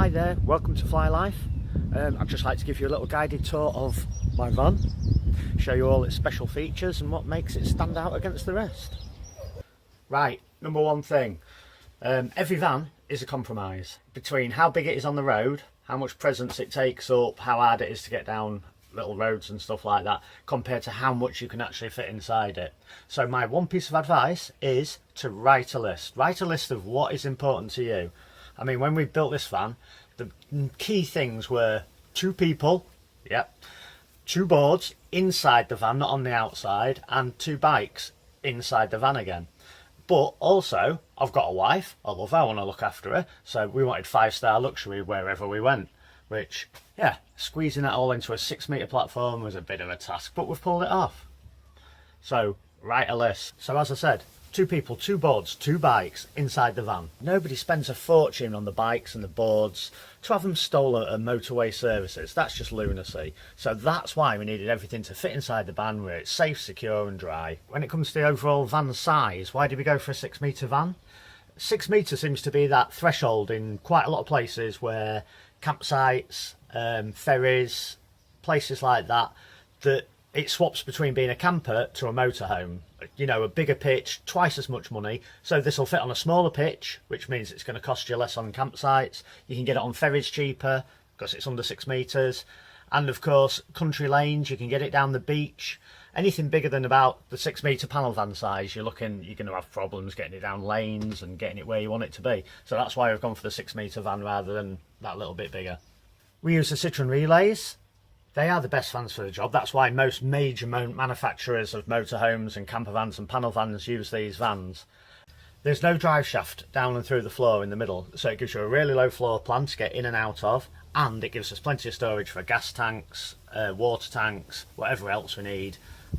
Hi there, welcome to Flylife. I'd just like to give you a little guided tour of my van, show you all its special features and what makes it stand out against the rest. Right, number one thing, every van is a compromise between how big it is on the road, how much presence it takes up, how hard it is to get down little roads and stuff like that, compared to how much you can actually fit inside it. So my one piece of advice is to write a list of what is important to you. I mean, when we built this van, the key things were 2 people, yep, 2 boards inside the van, not on the outside, and 2 bikes inside the van again. But also, I've got a wife, I love her, I want to look after her, so we wanted 5-star luxury wherever we went, which, yeah, squeezing that all into a 6-metre platform was a bit of a task, but we've pulled it off. So, write a list. So as I said, 2 people, 2 boards, 2 bikes inside the van. Nobody spends a fortune on the bikes and the boards to have them stolen at motorway services. That's just lunacy. So that's why we needed everything to fit inside the van where it's safe, secure and dry. When it comes to the overall van size, why did we go for a 6-metre van? 6 metre seems to be that threshold in quite a lot of places where campsites, ferries, places like that, that it swaps between being a camper to a motorhome. You know, a bigger pitch, twice as much money. So this will fit on a smaller pitch, which means it's going to cost you less on campsites. You can get it on ferries cheaper because it's under 6 metres. And of course, country lanes, you can get it down the beach. Anything bigger than about the 6-metre panel van size, you're going to have problems getting it down lanes and getting it where you want it to be. So that's why we've gone for the 6-metre van rather than that little bit bigger. We use the Citroen Relays. They are the best vans for the job. That's why most major manufacturers of motorhomes and camper vans and panel vans use these vans. There's no drive shaft down and through the floor in the middle, so it gives you a really low floor plan to get in and out of, and it gives us plenty of storage for gas tanks, water tanks, whatever else we need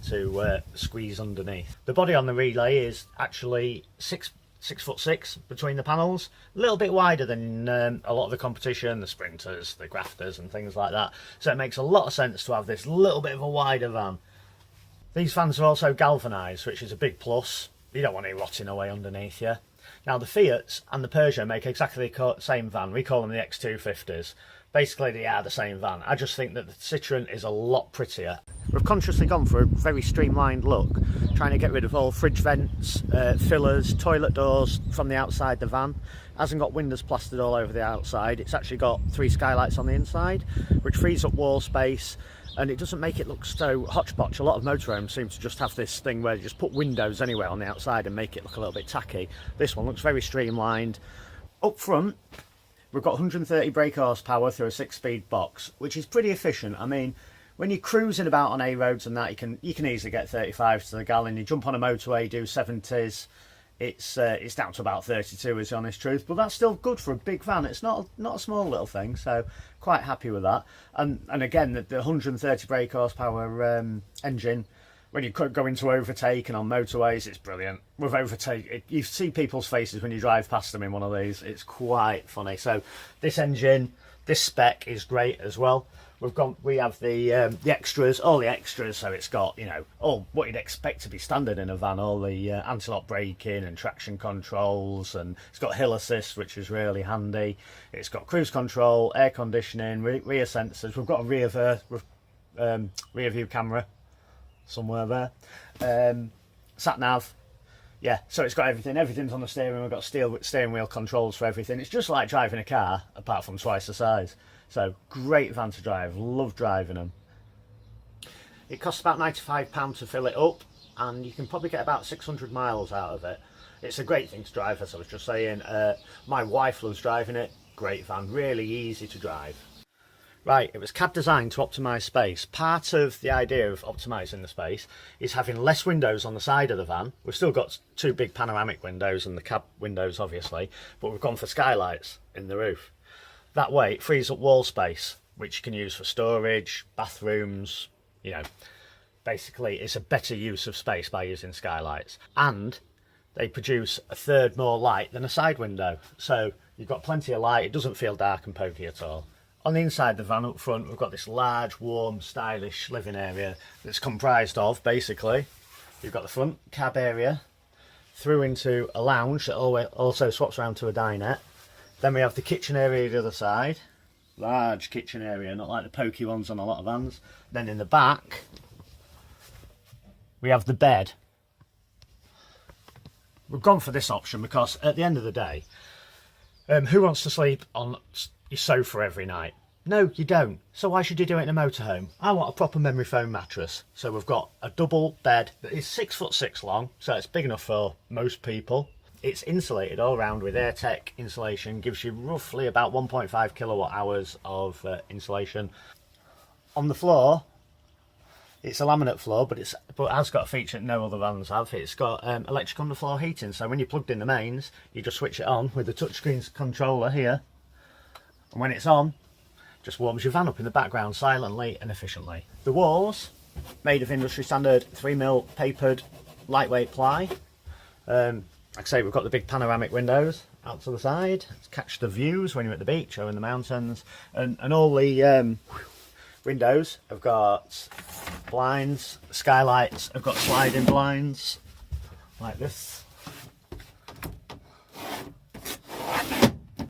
to squeeze underneath. The body on the Relay is actually 6'6" between the panels, a little bit wider than a lot of the competition, the Sprinters, the Grafters and things like that, so it makes a lot of sense to have this little bit of a wider van. These vans are also galvanised, which is a big plus. You don't want it rotting away underneath you. Now the Fiats and the Peugeot make exactly the same van. We call them the X250s. Basically they are the same van. I just think that the Citroen is a lot prettier. We've consciously gone for a very streamlined look, trying to get rid of all fridge vents, fillers, toilet doors from the outside the van. It hasn't got windows plastered all over the outside. It's actually got 3 skylights on the inside, which frees up wall space, and it doesn't make it look so hodgepodge. A lot of motorhomes seem to just have this thing where they just put windows anywhere on the outside and make it look a little bit tacky. This one looks very streamlined. Up front, we've got 130 brake horsepower through a 6-speed box, which is pretty efficient. I mean, when you're cruising about on A roads and that, you can easily get 35s to the gallon. You jump on a motorway, do 70s, it's down to about 32 is the honest truth, but that's still good for a big van. It's not a small little thing, so quite happy with that. And again, the 130 brake horsepower engine, when you go into overtake and on motorways, it's brilliant. With overtake, you see people's faces when you drive past them in one of these. It's quite funny. So this engine, this spec is great as well. We have the extras, all the extras. So it's got, you know, all what you'd expect to be standard in a van. All the anti-lock braking and traction controls, and it's got hill assist, which is really handy. It's got cruise control, air conditioning, rear sensors. We've got a rear view camera somewhere there, sat nav, yeah, so it's got everything. Everything's on the steering. We've got steering wheel controls for everything. It's just like driving a car, apart from twice the size. So great van to drive, love driving them. It costs about £95 to fill it up, and you can probably get about 600 miles out of it. It's a great thing to drive, as I was just saying. My wife loves driving it. Great van, really easy to drive. Right, it was CAD designed to optimise space. Part of the idea of optimising the space is having less windows on the side of the van. We've still got 2 big panoramic windows and the cab windows obviously, but we've gone for skylights in the roof. That way it frees up wall space, which you can use for storage, bathrooms, you know. Basically it's a better use of space by using skylights. And they produce a third more light than a side window. So you've got plenty of light, it doesn't feel dark and pokey at all. On the inside of the van up front, we've got this large, warm, stylish living area that's comprised of, basically, you've got the front cab area, through into a lounge that also swaps around to a dinette, Then we have the kitchen area the other side. Large kitchen area, not like the pokey ones on a lot of vans. Then in the back, we have the bed. We've gone for this option because at the end of the day, who wants to sleep on your sofa every night? No, you don't. So why should you do it in a motorhome? I want a proper memory foam mattress. So we've got a double bed that is 6'6" long, so it's big enough for most people. It's insulated all around with AirTech insulation, gives you roughly about 1.5 kilowatt hours of insulation. On the floor, it's a laminate floor, but it has got a feature that no other vans have. It's got electric underfloor heating, so when you're plugged in the mains, you just switch it on with the touchscreen controller here, and when it's on, it just warms your van up in the background silently and efficiently. The walls, made of industry standard 3mm papered lightweight ply. Like I say, we've got the big panoramic windows out to the side to catch the views when you're at the beach or in the mountains, and all the windows have got blinds. The skylights have got sliding blinds like this.